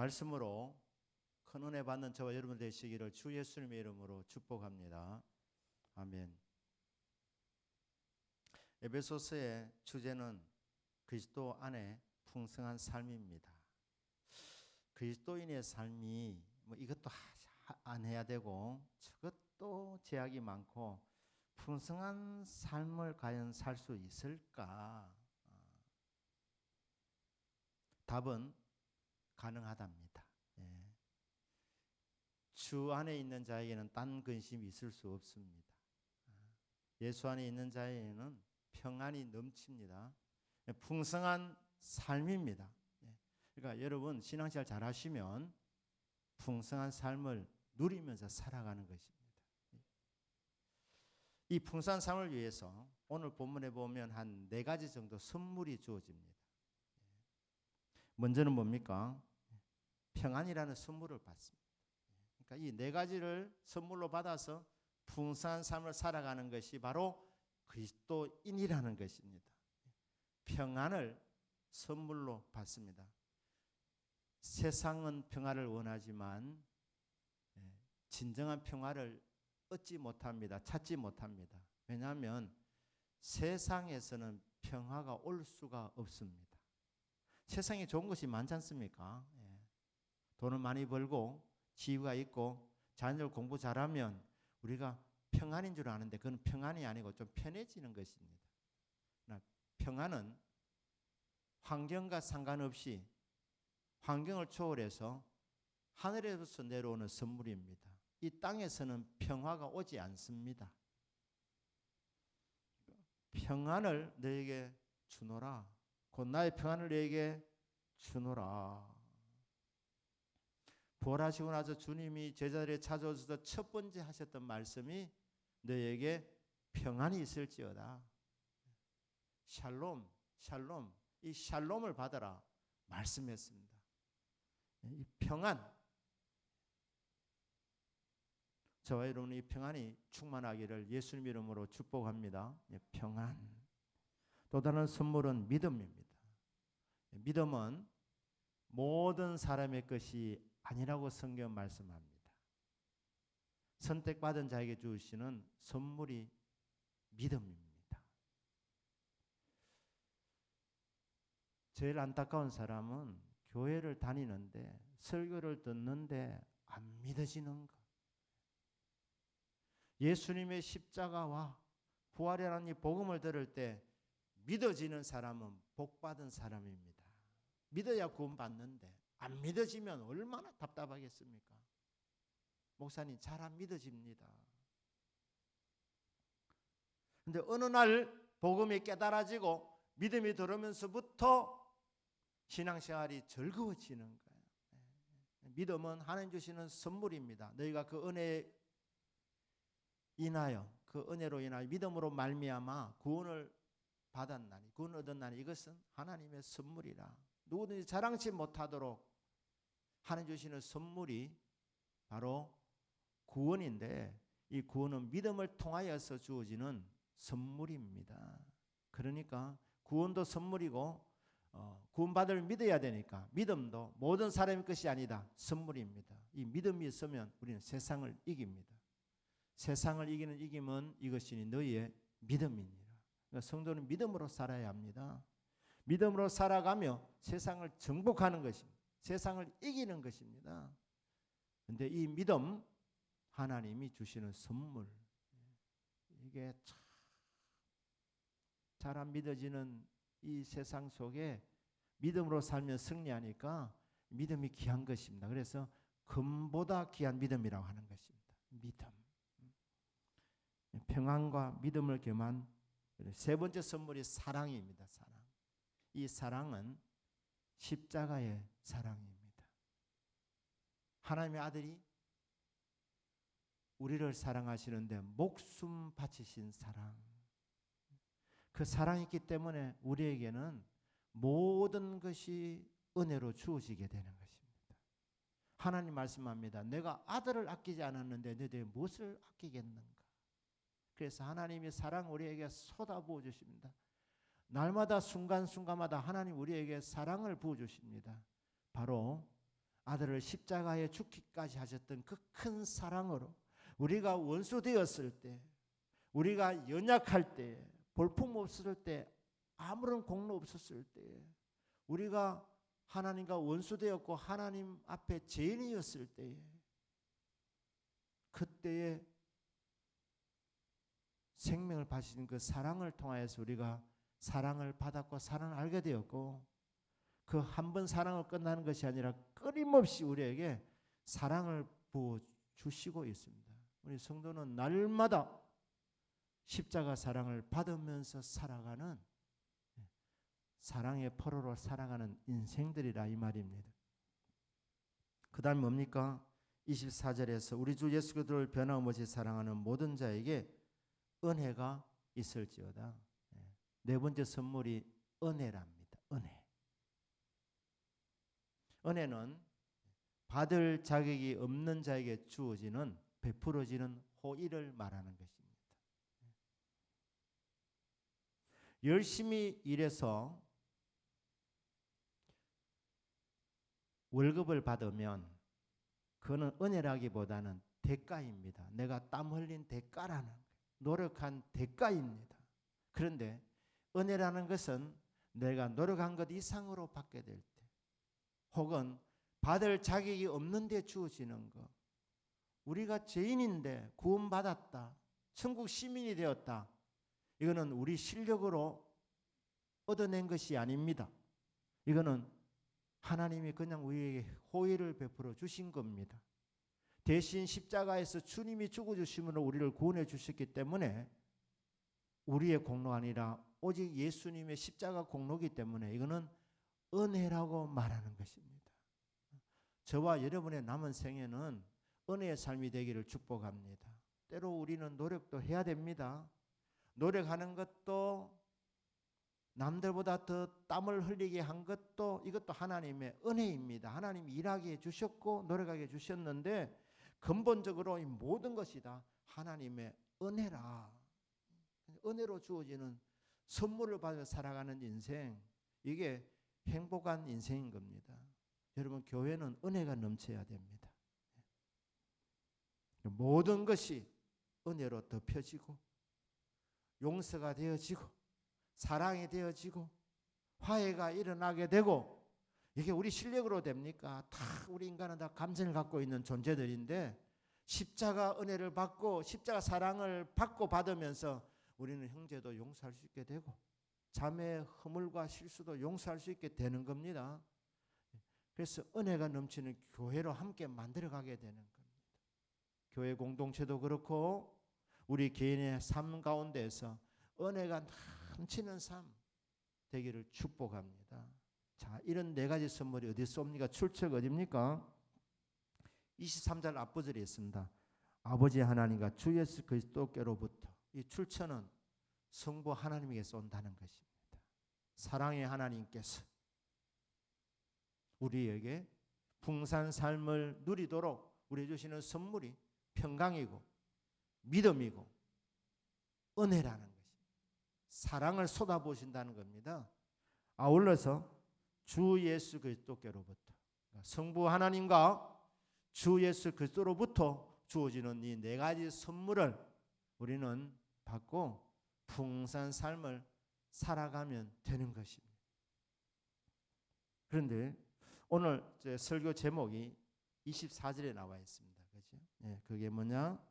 말씀으로 큰 은혜 받는 저와 여러분 되시기를 주 예수님의 이름으로 축복합니다. 아멘. 에베소서의 주제는 그리스도 안에 풍성한 삶입니다. 그리스도인의 삶이 이것도 안 해야 되고 저것도 제약이 많고 풍성한 삶을 과연 살 수 있을까? 답은 가능하답니다. 주 안에 있는 자에게는 딴 근심이 있을 수 없습니다. 예수 안에 있는 자에게는 평안이 넘칩니다. 풍성한 삶입니다. 그러니까 여러분 신앙생활 잘 하시면 풍성한 삶을 누리면서 살아가는 것입니다. 이 풍성한 삶을 위해서 오늘 본문에 보면 한 4가지 정도 선물이 주어집니다. 먼저는 뭡니까? 평안이라는 선물을 받습니다. 그러니까 이 4가지를 선물로 받아서 풍성한 삶을 살아가는 것이 바로 그리스도인이라는 것입니다. 평안을 선물로 받습니다. 세상은 평화를 원하지만 진정한 평화를 얻지 못합니다. 찾지 못합니다. 왜냐하면 세상에서는 평화가 올 수가 없습니다. 세상에 좋은 것이 많지 않습니까? 돈을 많이 벌고 지위가 있고 자녀들 공부 잘하면 우리가 평안인 줄 아는데 그건 평안이 아니고 좀 편해지는 것입니다. 평안은 환경과 상관없이 환경을 초월해서 하늘에서 내려오는 선물입니다. 이 땅에서는 평화가 오지 않습니다. 평안을 너에게 주노라. 곧 나의 평안을 너에게 주노라. 부활하시고 나서 주님이 제자들에게 찾아오셔서 첫 번째 하셨던 말씀이 너에게 평안이 있을지어다. 샬롬, 샬롬. 이 샬롬을 받아라 말씀했습니다. 이 평안, 저와 여러분의 이 평안이 충만하기를 예수님 이름으로 축복합니다. 평안. 또 다른 선물은 믿음입니다. 믿음은 모든 사람의 것이 아니라고 성경 말씀합니다. 선택받은 자에게 주시는 선물이 믿음입니다. 제일 안타까운 사람은 교회를 다니는데 설교를 듣는데 안 믿어지는 것. 예수님의 십자가와 부활이라는 이 복음을 들을 때 믿어지는 사람은 복받은 사람입니다. 믿어야 구원받는데 안 믿어지면 얼마나 답답하겠습니까? 목사님 잘 안 믿어집니다. 그런데 어느 날 복음이 깨달아지고 믿음이 들어오면서부터 신앙생활이 즐거워지는 거예요. 믿음은 하나님 주시는 선물입니다. 너희가 그 은혜에 인하여 그 은혜로 인하여 믿음으로 말미암아 구원을 받았나니 구원을 얻었나니 이것은 하나님의 선물이라. 누구든지 자랑치 못하도록 하나님 주시는 선물이 바로 구원인데 이 구원은 믿음을 통하여서 주어지는 선물입니다. 그러니까 구원도 선물이고 구원받을 믿어야 되니까 믿음도 모든 사람의 것이 아니다. 선물입니다. 이 믿음이 있으면 우리는 세상을 이깁니다. 세상을 이기는 이김은 이것이니 너희의 믿음이니라. 그러니까 성도는 믿음으로 살아야 합니다. 믿음으로 살아가며 세상을 정복하는 것입니다. 세상을 이기는 것입니다. 그런데 이 믿음 하나님이 주시는 선물 이게 참 잘 안 믿어지는 이 세상 속에 믿음으로 살면 승리하니까 믿음이 귀한 것입니다. 그래서 금보다 귀한 믿음이라고 하는 것입니다. 믿음. 평안과 믿음을 겸한 세 번째 선물이 사랑입니다. 사랑. 이 사랑은 십자가의 사랑입니다. 하나님의 아들이 우리를 사랑하시는데 목숨 바치신 사랑. 그 사랑이 있기 때문에 우리에게는 모든 것이 은혜로 주어지게 되는 것입니다. 하나님 말씀합니다. 내가 아들을 아끼지 않았는데 너희들이 무엇을 아끼겠는가? 그래서 하나님이 사랑 우리에게 쏟아부어 주십니다. 날마다 순간순간마다 하나님 우리에게 사랑을 부어 주십니다. 바로 아들을 십자가에 죽기까지 하셨던 그 큰 사랑으로 우리가 원수 되었을 때, 우리가 연약할 때, 볼품 없을 때, 아무런 공로 없었을 때, 우리가 하나님과 원수 되었고 하나님 앞에 죄인이었을 때에, 그때에 생명을 바치신 그 사랑을 통하여서 우리가 사랑을 받았고 사랑을 알게 되었고, 그 한 번 사랑을 끝나는 것이 아니라 끊임없이 우리에게 사랑을 부어 주시고 있습니다. 우리 성도는 날마다 십자가 사랑을 받으면서 살아가는, 사랑의 포로로 살아가는 인생들이라 이 말입니다. 그 다음 뭡니까? 24절에서 우리 주 예수 그리스도를 변함없이 사랑하는 모든 자에게 은혜가 있을지어다. 네 번째 선물이 은혜랍니다. 은혜. 은혜는 받을 자격이 없는 자에게 주어지는, 베풀어지는 호의를 말하는 것입니다. 열심히 일해서 월급을 받으면 그거는 은혜라기보다는 대가입니다. 내가 땀 흘린 대가라는 거예요. 노력한 대가입니다. 그런데 은혜라는 것은 내가 노력한 것 이상으로 받게 될 때, 혹은 받을 자격이 없는데 주어지는 것, 우리가 죄인인데 구원받았다, 천국 시민이 되었다, 이거는 우리 실력으로 얻어낸 것이 아닙니다. 이거는 하나님이 그냥 우리에게 호의를 베풀어 주신 겁니다. 대신 십자가에서 주님이 죽어주심으로 우리를 구원해 주셨기 때문에 우리의 공로가 아니라 오직 예수님의 십자가 공로이기 때문에 이거는 은혜라고 말하는 것입니다. 저와 여러분의 남은 생애는 은혜의 삶이 되기를 축복합니다. 때로 우리는 노력도 해야 됩니다. 노력하는 것도, 남들보다 더 땀을 흘리게 한 것도, 이것도 하나님의 은혜입니다. 하나님이 일하게 해주셨고 노력하게 해주셨는데, 근본적으로 이 모든 것이 다 하나님의 은혜라. 은혜로 주어지는 선물을 받아 살아가는 인생, 이게 행복한 인생인 겁니다. 여러분, 교회는 은혜가 넘쳐야 됩니다. 모든 것이 은혜로 덮여지고 용서가 되어지고 사랑이 되어지고 화해가 일어나게 되고, 이게 우리 실력으로 됩니까? 다 우리 인간은 다 감정을 갖고 있는 존재들인데, 십자가 은혜를 받고 십자가 사랑을 받고 받으면서 우리는 형제도 용서할 수 있게 되고 자매의 허물과 실수도 용서할 수 있게 되는 겁니다. 그래서 은혜가 넘치는 교회로 함께 만들어가게 되는 겁니다. 교회 공동체도 그렇고 우리 개인의 삶 가운데서 은혜가 넘치는 삶 되기를 축복합니다. 자, 이런 네 가지 선물이 어디서 옵니까? 출처가 어디입니까? 23절 앞부절에 있습니다. 아버지 하나님과 주 예수 그리스도께로부터. 이 출처는 성부 하나님에게서 온다는 것입니다. 사랑의 하나님께서 우리에게 풍성한 삶을 누리도록 우리 주시는 선물이 평강이고 믿음이고 은혜라는 것입니다. 사랑을 쏟아부으신다는 겁니다. 아울러서 주 예수 그리스도께로부터, 성부 하나님과 주 예수 그리스도로부터 주어지는 이 네 가지 선물을 우리는 받고 풍성한 삶을 살아가면 되는 것입니다. 그런데 오늘 설교 제목이 24절에 나와 있습니다. 그렇죠? 네, 그게 뭐냐?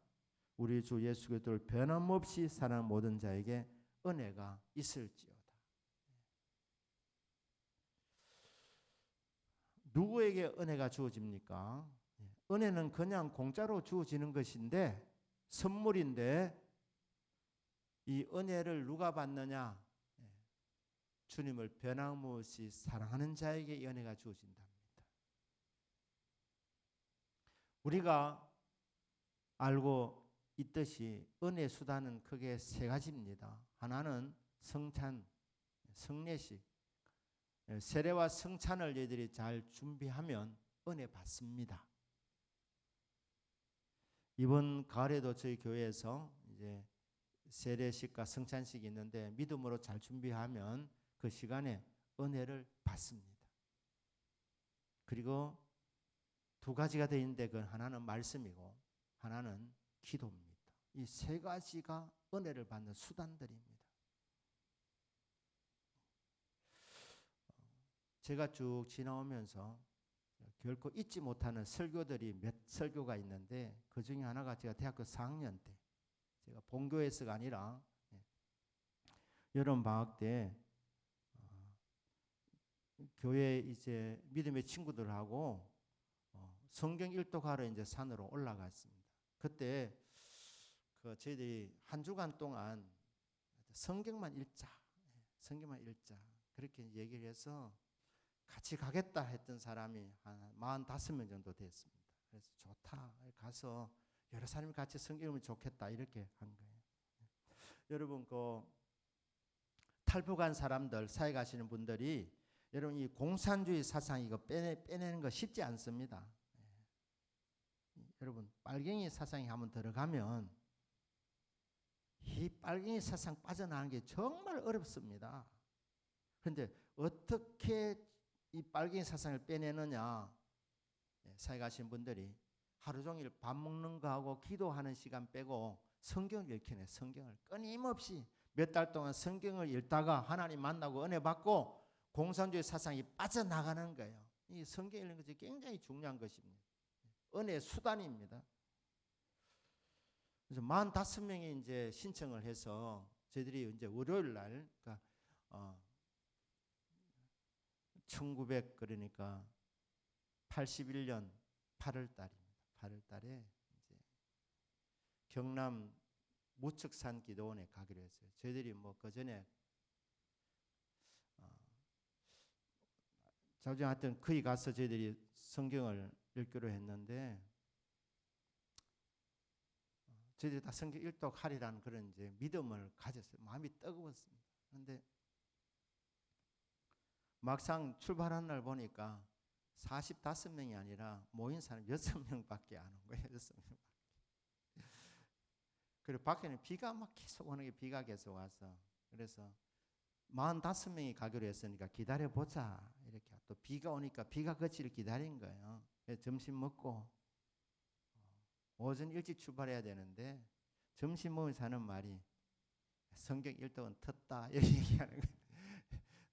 우리 주 예수 그리스도를 변함없이 사랑하는 모든 자에게 은혜가 있을지어다. 누구에게 은혜가 주어집니까? 은혜는 그냥 공짜로 주어지는 것인데, 선물인데, 이 은혜를 누가 받느냐? 주님을 변함없이 사랑하는 자에게 이 은혜가 주어진답니다. 우리가 알고 있듯이 은혜 수단은 크게 세 가지입니다. 하나는 성찬, 성례식. 세례와 성찬을 저희들이 잘 준비하면 은혜 받습니다. 이번 가을에도 저희 교회에서 이제 세례식과 성찬식이 있는데 믿음으로 잘 준비하면 그 시간에 은혜를 받습니다. 그리고 두 가지가 되어 있는데 그 하나는 말씀이고 하나는 기도입니다. 이 세 가지가 은혜를 받는 수단들입니다. 제가 쭉 지나오면서 결코 잊지 못하는 설교들이 몇 설교가 있는데 그 중에 하나가 제가 대학교 4학년 때 제가 본교에서가 아니라 여름 방학 때 교회 이제 믿음의 친구들하고 성경 일독하러 이제 산으로 올라갔습니다. 그때 그 저희들이 한 주간 동안 성경만 읽자, 성경만 읽자 그렇게 얘기를 해서 같이 가겠다 했던 사람이 한 45명 정도 됐습니다. 그래서 좋다 가서 여러 사람이 같이 성경을 좋겠다 이렇게 한 거예요. 여러분 그 탈북한 사람들 사회 가시는 분들이 여러분 이 공산주의 사상 이거 빼내는 거 쉽지 않습니다. 여러분 빨갱이 사상이 한번 들어가면 이 빨갱이 사상 빠져나가는 게 정말 어렵습니다. 그런데 어떻게 이 빨갱이 사상을 빼내느냐? 사회 가신 분들이 하루 종일 밥 먹는 거하고 기도하는 시간 빼고 성경을 읽히네. 성경을 끊임없이 몇 달 동안 성경을 읽다가 하나님 만나고 은혜 받고 공산주의 사상이 빠져나가는 거예요. 이 성경 읽는 것이 굉장히 중요한 것입니다. 은혜의 수단입니다. 그래서 45명이 이제 신청을 해서 저희들이 이제 월요일 날 그러니까 1900 그러니까 81년 8월 달입니다. 8월 달에 이제 경남 무척산 기도원에 가기로 했어요. 저희들이 뭐 그 전에 자주에 하여튼 거기 가서 저희들이 성경을 읽기로 했는데 저희들이 다 성경 일독하리라는 그런 이제 믿음을 가졌어요. 마음이 뜨거웠습니다. 그런데 막상 출발한 날 보니까 45명이 아니라 모인 사람 6명밖에 안 온 거예요. 6명밖에. 그리고 밖에는 비가 막 계속 오는 게 비가 계속 와서 그래서 45명이 가기로 했으니까 기다려보자 이렇게 또 비가 오니까 비가 그치를 기다린 거예요. 점심 먹고 오전 일찍 출발해야 되는데 점심 먹으면서 하는 말이 성경 일독은 텄다 이렇게 얘기하는 거예요.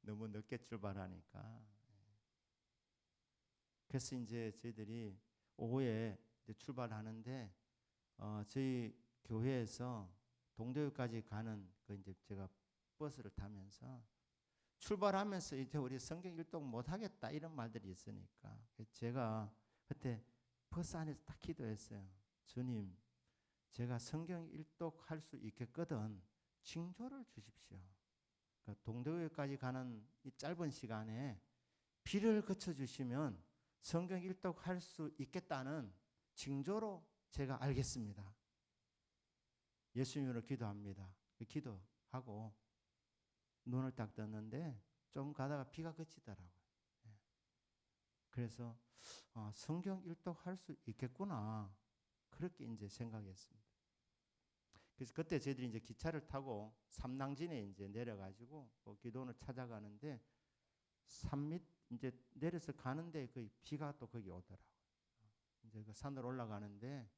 너무 늦게 출발하니까. 그래서 이제 저희들이 오후에 이제 출발하는데 저희 교회에서 동대구까지 가는 그 이제 제가 버스를 타면서 출발하면서 이제 우리 성경 일독 못 하겠다 이런 말들이 있으니까 제가 그때 버스 안에서 딱 기도했어요. 주님, 제가 성경 일독할 수 있겠거든 징조를 주십시오. 그러니까 동대구까지 가는 이 짧은 시간에 비를 그쳐주시면 성경 일독할 수 있겠다는 징조로 제가 알겠습니다. 예수님으로 기도합니다. 기도하고 눈을 딱 떴는데 좀 가다가 비가 그치더라고요. 그래서 성경 일독할 수 있겠구나 그렇게 이제 생각했습니다. 그래서 그때 저희들이 이제 기차를 타고 삼낭진에 이제 내려가지고 그 기도원을 찾아가는데 산밑 이제 내려서 가는데 그 비가 또 거기 오더라고요. 이제 그 산으로 올라가는데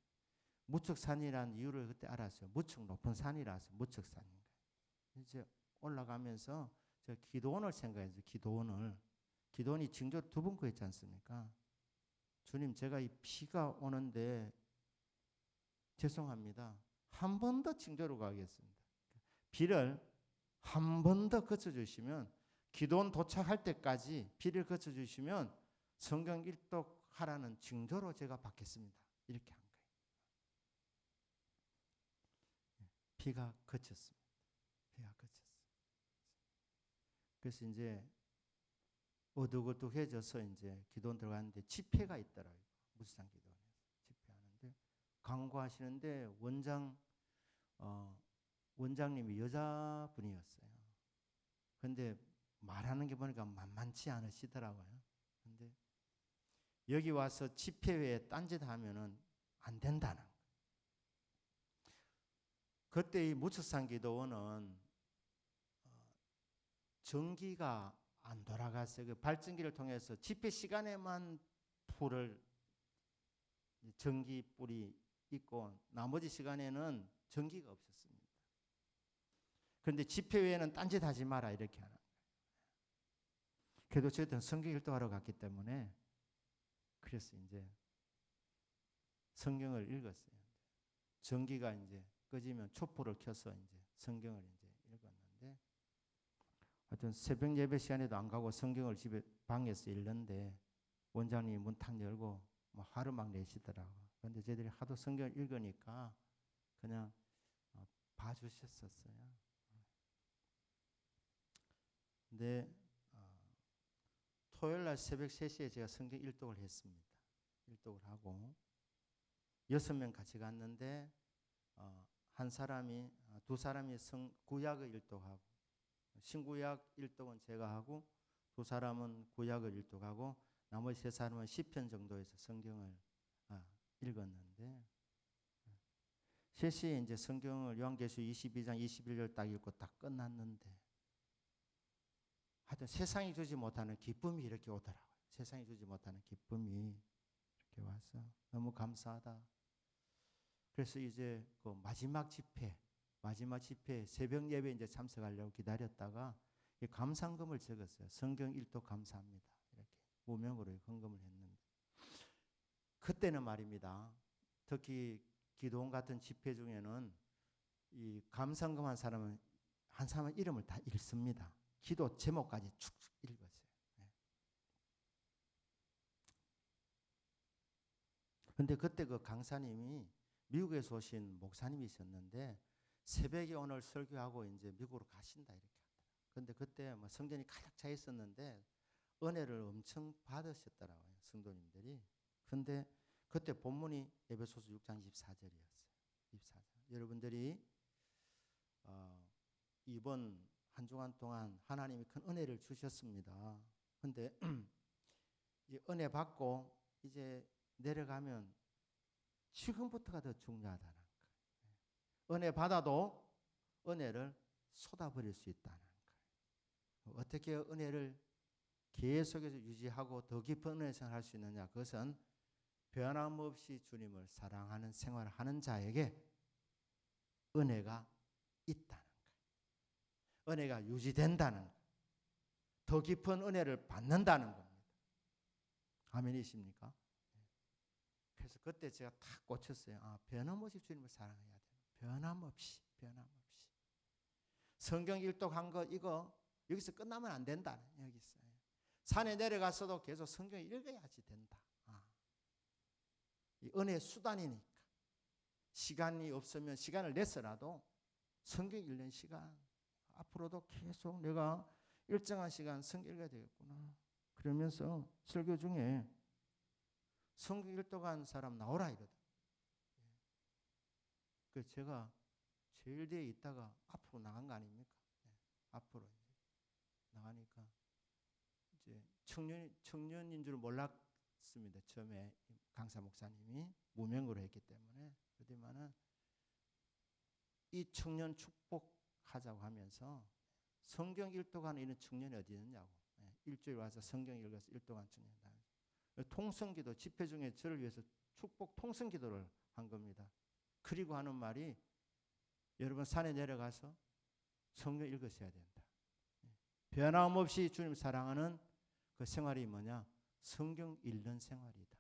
무척산이라는 이유를 그때 알았어요. 무척 높은 산이라서 무척산인 거예요. 이제 올라가면서 제가 기도원을 생각해서 기도원이 징조 두 번 구했지 않습니까? 주님, 제가 이 비가 오는데 죄송합니다. 한 번 더 징조로 가겠습니다. 비를 한 번 더 그쳐주시면 기도원 도착할 때까지 비를 그쳐주시면 성경 일독하라는 징조로 제가 받겠습니다. 이렇게 한 거예요. 비가 그쳤습니다. 비가 그쳤어요. 그래서 이제 어둑어둑해져서 이제 기도원 들어갔는데 집회가 있더라고요. 무수산 기도원에서 집회하는데 강구하시는데 원장님이 여자분이었어요. 그런데 말하는 게 보니까 만만치 않으시더라고요. 그런데 여기 와서 집회회에 딴짓하면은 안 된다는 거예요. 그때 이 무척산 기도원은 전기가 안 돌아갔어요. 그 발전기를 통해서 집회 시간에만 불을 전기 뿔이 있고 나머지 시간에는 전기가 없었습니다. 그런데 집회 외에는 딴짓하지 마라 이렇게 하는 거예요. 그래도 저희들은 성경 일독하러 갔기 때문에 그래서 이제 성경을 읽었어요. 전기가 이제 꺼지면 촛불을 켜서 이제 성경을 이제 읽었는데, 하여튼 새벽 예배 시간에도 안 가고 성경을 집에 방에서 읽는데 원장님이 문 탁 열고 뭐 화를 막 내시더라고. 그런데 저희들이 하도 성경을 읽으니까 그냥 봐주셨었어요. 근데 토요일 날 새벽 3시에 제가 성경 일독을 했습니다. 일독을 하고 6명 같이 갔는데 한 사람이 두 사람이 구약을 일독하고 신구약 일독은 제가 하고 두 사람은 구약을 일독하고 나머지 세 사람은 시편 정도에서 성경을 읽었는데 3시에 이제 성경을 요한계시록 22장 21절 딱 읽고 딱 끝났는데 하여튼 세상이 주지 못하는 기쁨이 이렇게 오더라고요. 세상이 주지 못하는 기쁨이 이렇게 와서 너무 감사하다. 그래서 이제 그 마지막 집회 새벽 예배 이제 참석하려고 기다렸다가 이 감상금을 적었어요. 성경 일독 감사합니다. 이렇게 무명으로 헌금을 했는데 그때는 말입니다. 특히 기도원 같은 집회 중에는 이 감상금 한 사람은 이름을 다 읽습니다. 기도 제목까지 축축 읽었어요. 그런데 그때 그 강사님이 미국에서 오신 목사님이셨는데 새벽에 오늘 설교하고 이제 미국으로 가신다 이렇게 하더라고요. 그런데 그때 뭐 성전이 가득 차 있었는데 은혜를 엄청 받으셨더라고요. 성도님들이. 그런데 그때 본문이 에베소서 6장 24절이었어요. 24절. 여러분들이 이번 한 주간 동안 하나님이 큰 은혜를 주셨습니다. 그런데 이 은혜 받고 이제 내려가면 지금부터가 더 중요하다는 거예요. 은혜 받아도 은혜를 쏟아버릴 수 있다는 거예요. 어떻게 은혜를 계속해서 유지하고 더 깊은 은혜 생활을 할 수 있느냐? 그것은 변함없이 주님을 사랑하는 생활을 하는 자에게 은혜가 있다는 거예요. 은혜가 유지된다는 거예요. 더 깊은 은혜를 받는다는 겁니다. 아멘이십니까? 그래서 그때 제가 탁 꽂혔어요. 변함없이 주님을 사랑해야 돼요. 변함없이. 성경 일독한 거 이거 여기서 끝나면 안 된다. 여기 있어요. 산에 내려가서도 계속 성경 읽어야지 된다. 이 은혜의 수단이니까. 시간이 없으면 시간을 내서라도 성경 읽는 시간 앞으로도 계속 내가 일정한 시간 성경 읽어야 되겠구나. 그러면서 설교 중에 성경 일독한 사람 나오라 이러다. 그 제가 제일 뒤에 있다가 앞으로 나간 거 아닙니까? 앞으로 이제 나가니까 이제 청년인 줄 몰랐습니다. 처음에 강사 목사님이 무명으로 했기 때문에. 그렇지만은 이 청년 축복하자고 하면서 성경 일독하는 이런 청년이 어디 있느냐고. 일주일 와서 성경 읽어서 일독한 청년. 통성기도 집회 중에 저를 위해서 축복 통성기도를 한 겁니다. 그리고 하는 말이 여러분 산에 내려가서 성경 읽으셔야 된다. 변함없이 주님 사랑하는 그 생활이 뭐냐? 성경 읽는 생활이다.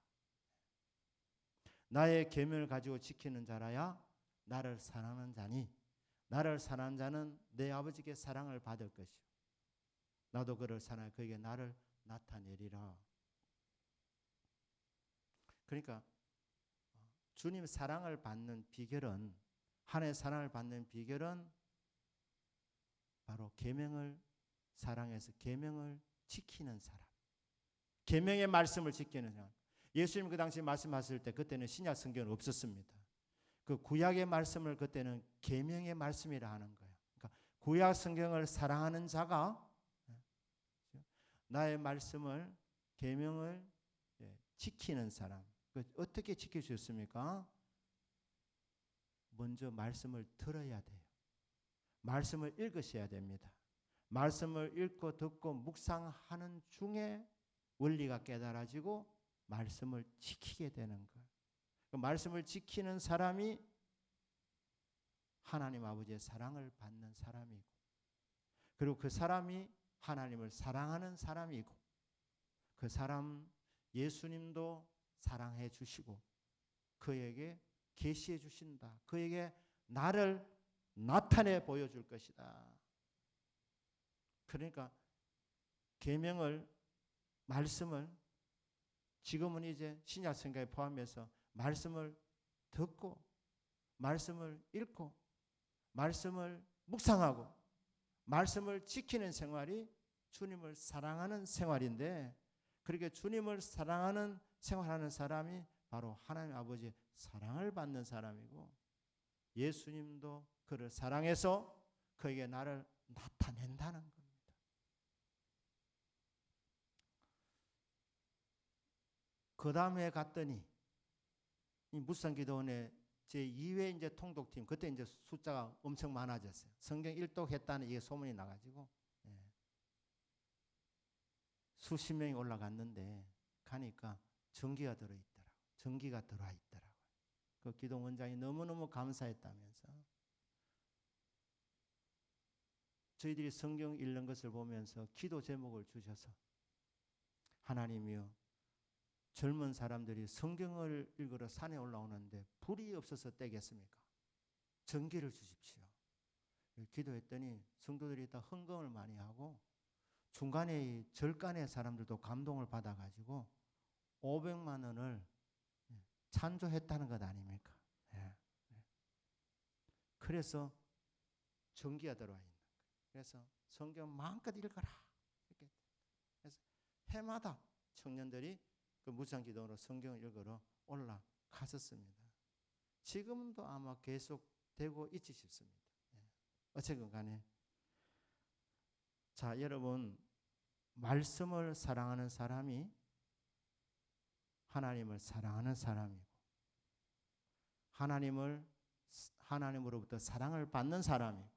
나의 계명을 가지고 지키는 자라야 나를 사랑하는 자니 나를 사랑하는 자는 내 아버지께 사랑을 받을 것이요 나도 그를 사랑하여 그에게 나를 나타내리라. 그러니까 주님 사랑을 받는 비결은 하나님의 사랑을 받는 비결은 바로 계명을 사랑해서 계명을 지키는 사람. 계명의 말씀을 지키는 사람. 예수님 그 당시 말씀하실 때 그때는 신약 성경은 없었습니다. 그 구약의 말씀을 그때는 계명의 말씀이라 하는 거예요. 그러니까 구약 성경을 사랑하는 자가 나의 말씀을 계명을 지키는 사람. 어떻게 지킬 수 있습니까? 먼저 말씀을 들어야 돼요. 말씀을 읽으셔야 됩니다. 말씀을 읽고 듣고 묵상하는 중에 원리가 깨달아지고 말씀을 지키게 되는 거예요. 그 말씀을 지키는 사람이 하나님 아버지의 사랑을 받는 사람이고, 그리고 그 사람이 하나님을 사랑하는 사람이고, 그 사람 예수님도 사랑해 주시고 그에게 계시해 주신다. 그에게 나를 나타내 보여줄 것이다. 그러니까 계명을, 말씀을, 지금은 이제 신약 성경에 포함해서 말씀을 듣고 말씀을 읽고 말씀을 묵상하고 말씀을 지키는 생활이 주님을 사랑하는 생활인데, 그렇게 주님을 사랑하는 생활하는 사람이 바로 하나님 아버지의 사랑을 받는 사람이고, 예수님도 그를 사랑해서 그에게 나를 나타낸다는 겁니다. 그 다음에 갔더니 이 묻상기도원의 제2회 이제 통독팀, 그때 이제 숫자가 엄청 많아졌어요. 성경 일독했다는 이게 소문이 나가지고 수십 명이 올라갔는데 가니까 전기가 들어있더라고. 전기가 들어와 있더라고요. 그 기도원장이 너무너무 감사했다면서 저희들이 성경 읽는 것을 보면서 기도 제목을 주셔서, 하나님이여, 젊은 사람들이 성경을 읽으러 산에 올라오는데 불이 없어서 떼겠습니까? 전기를 주십시오. 기도했더니 성도들이 다 헌금을 많이 하고 중간에 절간의 사람들도 감동을 받아가지고 500만 원을 찬조했다는 것 아닙니까? 그래서 전기가 들어와 있는 거예요. 그래서 성경 마음껏 읽어라. 이렇게. 그래서 해마다 청년들이 그 묵상기도로 성경을 읽으러 올라갔었습니다. 지금도 아마 계속 되고 있지 싶습니다. 어쨌든 간에, 자, 여러분, 말씀을 사랑하는 사람이 하나님을 사랑하는 사람이고, 하나님으로부터 사랑을 받는 사람이고,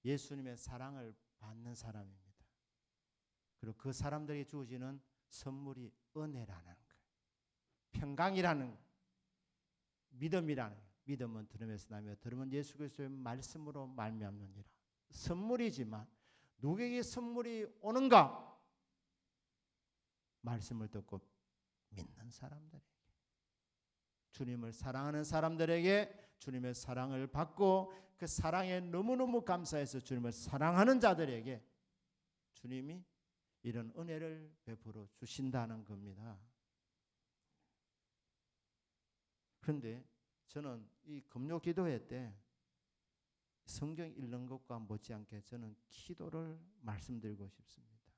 예수님의 사랑을 받는 사람입니다. 그리고 그 사람들에게 주어지는 선물이 은혜라는 거예요. 평강이라는 거예요. 믿음이라는 거예요. 믿음은 들음에서 나며 들음은 예수 그리스도의 말씀으로 말미암느니라. 선물이지만 누구에게 선물이 오는가? 말씀을 듣고 믿는 사람들에게, 주님을 사랑하는 사람들에게 주님의 사랑을 받고 그 사랑에 너무너무 감사해서 주님을 사랑하는 자들에게 주님이 이런 은혜를 베풀어 주신다는 겁니다. 그런데 저는 이 금요 기도회 때 성경 읽는 것과 못지않게 저는 기도를 말씀드리고 싶습니다.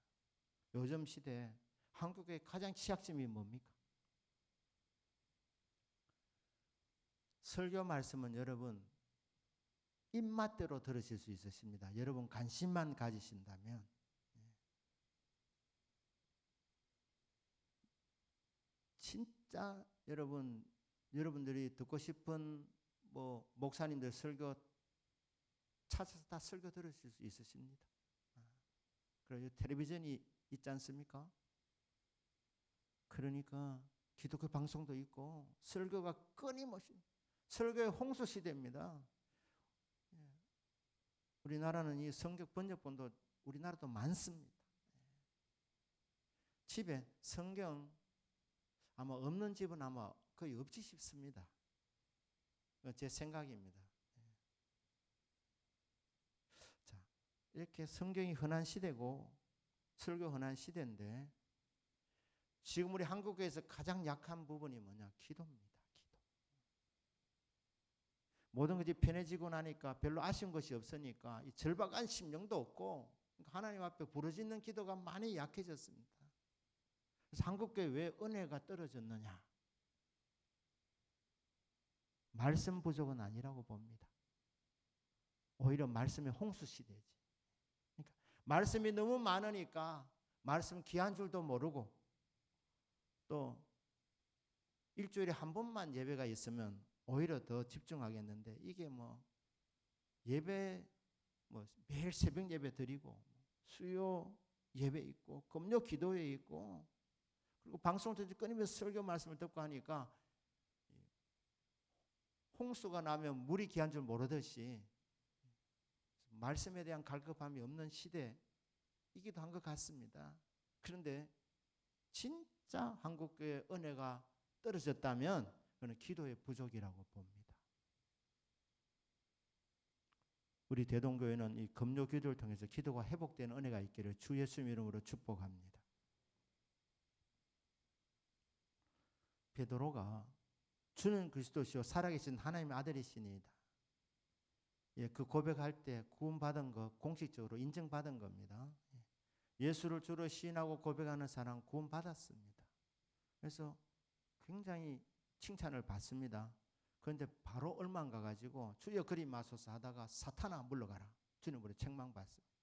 요즘 시대에 한국의 가장 취약점이 뭡니까? 설교 말씀은 여러분 입맛대로 들으실 수 있으십니다. 여러분 관심만 가지신다면. 진짜 여러분들이 듣고 싶은 목사님들 설교 찾아서 다 설교 들으실 수 있으십니다. 그리고 텔레비전이 있지 않습니까? 그러니까 기독교 방송도 있고 설교가 끊임없이, 설교의 홍수 시대입니다. 우리나라는 이 성경 번역본도 우리나라도 많습니다. 집에 성경 아마 없는 집은 아마 거의 없지 싶습니다. 제 생각입니다. 자, 이렇게 성경이 흔한 시대고 설교 흔한 시대인데 지금 우리 한국에서 가장 약한 부분이 뭐냐? 기도입니다. 기도. 모든 것이 편해지고 나니까 별로 아쉬운 것이 없으니까 이 절박한 심령도 없고 하나님 앞에 부르짖는 기도가 많이 약해졌습니다. 그래서 한국교회 왜 은혜가 떨어졌느냐? 말씀 부족은 아니라고 봅니다. 오히려 말씀의 홍수 시대지. 그러니까 말씀이 너무 많으니까 말씀 귀한 줄도 모르고, 또 일주일에 한 번만 예배가 있으면 오히려 더 집중하겠는데, 이게 예배 매일 새벽 예배 드리고 수요 예배 있고 금요 기도회 있고 그리고 방송을 통해서 끊임없이 설교 말씀을 듣고 하니까 홍수가 나면 물이 귀한 줄 모르듯이 말씀에 대한 갈급함이 없는 시대이기도 한 것 같습니다. 그런데 진짜 한국교회 은혜가 떨어졌다면 그는 기도의 부족이라고 봅니다. 우리 대동교회는 이 금요 기도를 통해서 기도가 회복되는 은혜가 있기를 주 예수님 이름으로 축복합니다. 베드로가 주는 그리스도시요 살아계신 하나님의 아들이시니이다. 예, 그 고백할 때 구원받은 거 공식적으로 인정받은 겁니다. 예수를 주로 시인하고 고백하는 사람 구원받았습니다. 그래서 굉장히 칭찬을 받습니다. 그런데 바로 얼마 안 가가지고 주여 그리 마소서 하다가 사탄아 물러가라 주님으로 책망받습니다.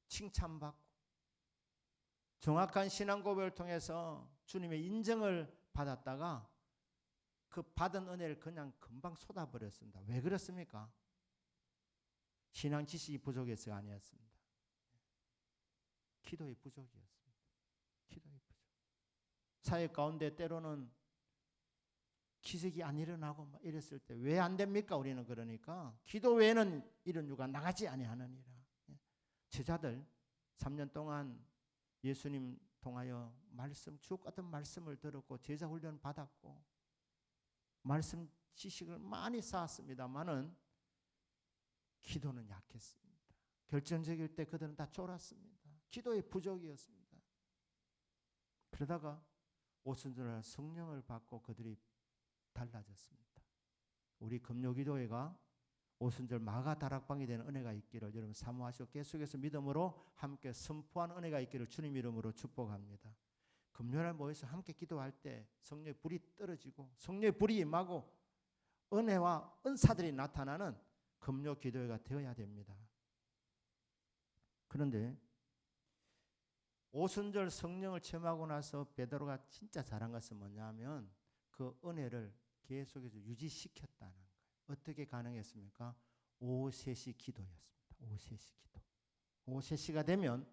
칭찬받고 정확한 신앙 고백을 통해서 주님의 인정을 받았다가 그 받은 은혜를 그냥 금방 쏟아버렸습니다. 왜 그렇습니까? 신앙 지식이 부족해서가 아니었습니다. 기도의 부족이었습니다. 기도의 부족. 사회 가운데 때로는 기적이 안 일어나고 막 이랬을 때 왜 안 됩니까? 우리는 그러니까 기도 외에는 이런 유가 나가지 아니하느니라. 제자들 3년 동안 예수님 통하여 말씀 주옥 같은 말씀을 들었고 제자 훈련 받았고 말씀 지식을 많이 쌓았습니다만은 기도는 약했습니다. 결정적일 때 그들은 다 쫄았습니다. 기도의 부족이었습니다. 그러다가 오순절날 성령을 받고 그들이 달라졌습니다. 우리 금요기도회가 오순절 마가 다락방이 되는 은혜가 있기를 여러분 사모하시고 계속해서 믿음으로 함께 선포하는 은혜가 있기를 주님 이름으로 축복합니다. 금요일 모여서 함께 기도할 때 성령의 불이 떨어지고 성령의 불이 임하고 은혜와 은사들이 나타나는 금요 기도회가 되어야 됩니다. 그런데 오순절 성령을 체험하고 나서 베드로가 진짜 잘한 것은 뭐냐면 그 은혜를 계속해서 유지시켰다는 거예요. 어떻게 가능했습니까? 오후 3시 기도였습니다. 오후 3시 기도. 오후 3시가 되면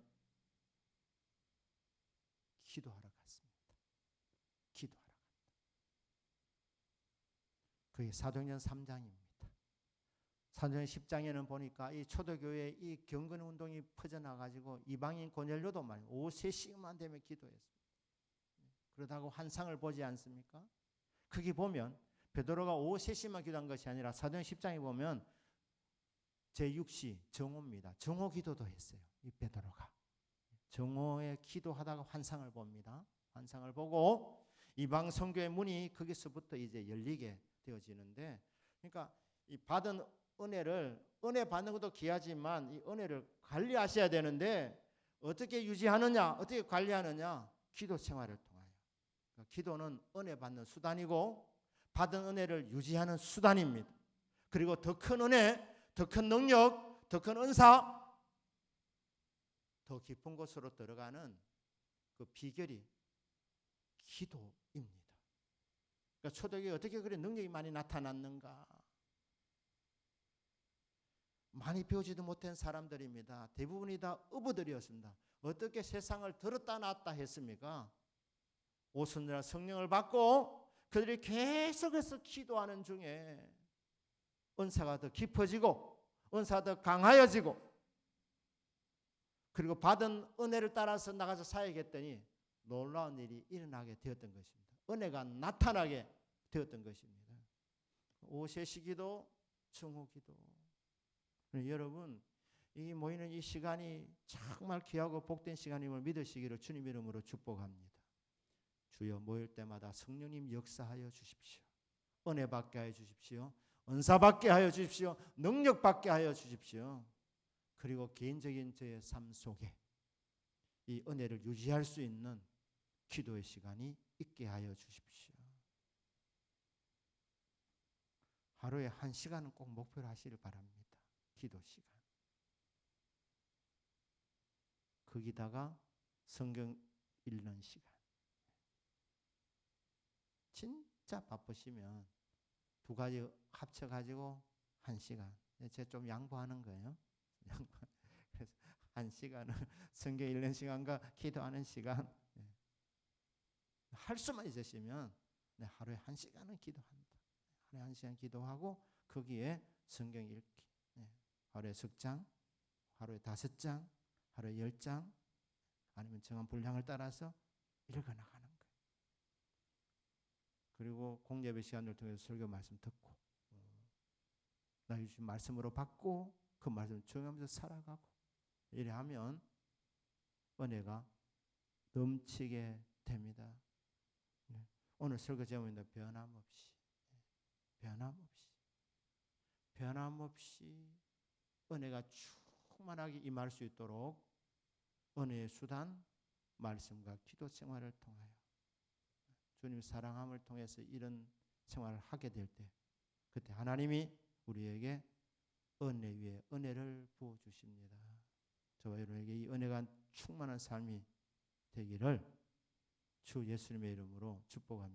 기도하러 갔습니다. 기도하러 갔다. 그게 사도행전 3장입니다. 사도행전 10장에는 보니까 이 초대교회에 이 경건 운동이 퍼져나가지고 이방인 고넬료도 말이에요. 오후 3시만 되면 기도했습니다. 그러다가 환상을 보지 않습니까? 거기 보면 베드로가 오후 3시만 기도한 것이 아니라 사도행전 10장에 보면 제6시 정오입니다. 정오 기도도 했어요. 이 베드로가. 정오에 기도하다가 환상을 봅니다. 환상을 보고 이방 선교의 문이 거기서부터 이제 열리게 되어지는데 그러니까 이 받은 은혜를 은혜 받는 것도 귀하지만 이 은혜를 관리하셔야 되는데 어떻게 유지하느냐 어떻게 관리하느냐 기도 생활을 통하여 그러니까 기도는 은혜 받는 수단이고 받은 은혜를 유지하는 수단입니다. 그리고 더 큰 은혜 더 큰 능력 더 큰 은사 더 깊은 곳으로 들어가는 그 비결이 기도입니다. 그러니까 초대교회 어떻게 그런 능력이 많이 나타났는가? 많이 배우지도 못한 사람들입니다. 대부분이 다 어부들이었습니다. 어떻게 세상을 들었다 놨다 했습니까? 오순절 성령을 받고 그들이 계속해서 기도하는 중에 은사가 더 깊어지고 은사가 더 강하여지고 그리고 받은 은혜를 따라서 나가서 사역했더니 놀라운 일이 일어나게 되었던 것입니다. 은혜가 나타나게 되었던 것입니다. 오세시 기도, 정오 기도. 여러분, 이 모이는 이 시간이 정말 귀하고 복된 시간임을 믿으시기를 주님 이름으로 축복합니다. 주여 모일 때마다 성령님 역사하여 주십시오. 은혜 받게 하여 주십시오. 은사 받게 하여 주십시오. 능력 받게 하여 주십시오. 그리고 개인적인 저의 삶 속에 이 은혜를 유지할 수 있는 기도의 시간이 있게 하여 주십시오. 하루에 1시간은 꼭 목표로 하시길 바랍니다. 기도 시간. 거기다가 성경 읽는 시간. 진짜 바쁘시면 두 가지 합쳐가지고 1시간. 제가 좀 양보하는 거예요. 그래서 1시간은 성경 읽는 시간과 기도하는 시간 할 수만 있으시면 네, 하루에 1시간은 기도한다. 하루에 1시간 기도하고 거기에 성경 읽기. 네, 하루에 석 장, 하루에 5장, 하루에 10장, 아니면 정한 분량을 따라서 읽어나가는 거예요. 그리고 공예배 시간을 통해서 설교 말씀 듣고 나 주신 말씀으로 받고 그 말씀을 적용하면서 살아가고 이래 하면 은혜가 넘치게 됩니다. 네. 오늘 설교 제목인데 변함없이 은혜가 충만하게 임할 수 있도록 은혜의 수단 말씀과 기도 생활을 통하여 주님 사랑함을 통해서 이런 생활을 하게 될 때 그때 하나님이 우리에게 은혜 위에 은혜를 부어주십니다. 저와 여러분에게 이 은혜가 충만한 삶이 되기를 주 예수님의 이름으로 축복합니다.